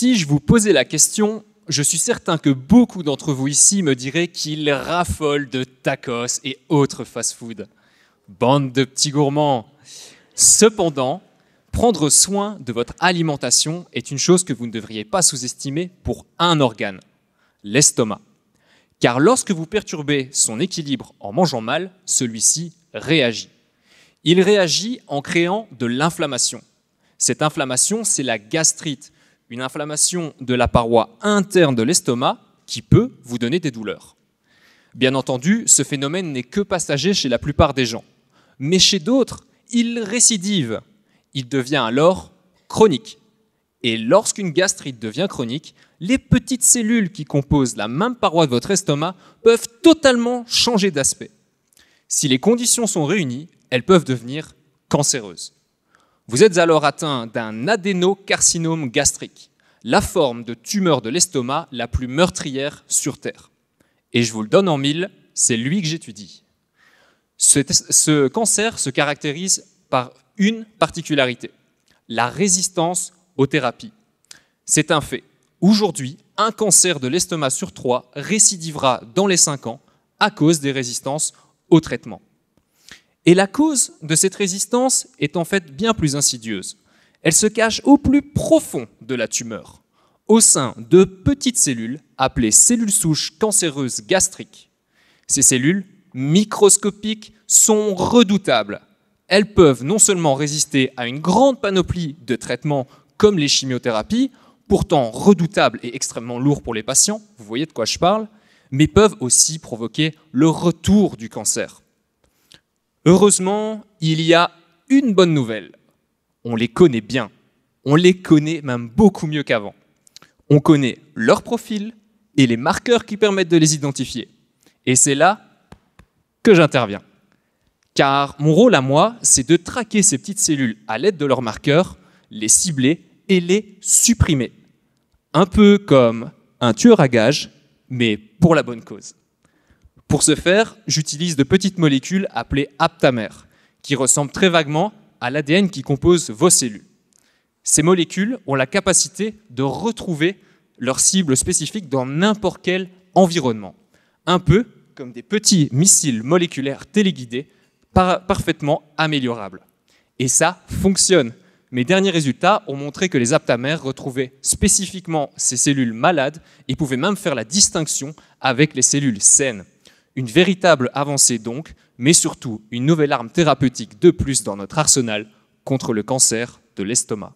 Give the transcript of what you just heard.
Si je vous posais la question, je suis certain que beaucoup d'entre vous ici me diraient qu'ils raffolent de tacos et autres fast-food. Bande de petits gourmands. Cependant, prendre soin de votre alimentation est une chose que vous ne devriez pas sous-estimer pour un organe, l'estomac. Car lorsque vous perturbez son équilibre en mangeant mal, celui-ci réagit. Il réagit en créant de l'inflammation. Cette inflammation, c'est la gastrite, une inflammation de la paroi interne de l'estomac qui peut vous donner des douleurs. Bien entendu, ce phénomène n'est que passager chez la plupart des gens. Mais chez d'autres, il récidive. Il devient alors chronique. Et lorsqu'une gastrite devient chronique, les petites cellules qui composent la même paroi de votre estomac peuvent totalement changer d'aspect. Si les conditions sont réunies, elles peuvent devenir cancéreuses. Vous êtes alors atteint d'un adénocarcinome gastrique, la forme de tumeur de l'estomac la plus meurtrière sur Terre. Et je vous le donne en mille, c'est lui que j'étudie. Ce cancer se caractérise par une particularité, la résistance aux thérapies. C'est un fait. Aujourd'hui, un cancer de l'estomac sur 3 récidivera dans les 5 ans à cause des résistances aux traitements. Et la cause de cette résistance est en fait bien plus insidieuse. Elle se cache au plus profond de la tumeur, au sein de petites cellules appelées cellules souches cancéreuses gastriques. Ces cellules microscopiques sont redoutables. Elles peuvent non seulement résister à une grande panoplie de traitements comme les chimiothérapies, pourtant redoutables et extrêmement lourds pour les patients, vous voyez de quoi je parle, mais peuvent aussi provoquer le retour du cancer. Heureusement, il y a une bonne nouvelle. On les connaît bien. On les connaît même beaucoup mieux qu'avant. On connaît leur profil et les marqueurs qui permettent de les identifier. Et c'est là que j'interviens. Car mon rôle à moi, c'est de traquer ces petites cellules à l'aide de leurs marqueurs, les cibler et les supprimer. Un peu comme un tueur à gages, mais pour la bonne cause. Pour ce faire, j'utilise de petites molécules appelées aptamères, qui ressemblent très vaguement à l'ADN qui compose vos cellules. Ces molécules ont la capacité de retrouver leur cible spécifique dans n'importe quel environnement, un peu comme des petits missiles moléculaires téléguidés parfaitement améliorables. Et ça fonctionne. Mes derniers résultats ont montré que les aptamères retrouvaient spécifiquement ces cellules malades et pouvaient même faire la distinction avec les cellules saines. Une véritable avancée donc, mais surtout une nouvelle arme thérapeutique de plus dans notre arsenal contre le cancer de l'estomac.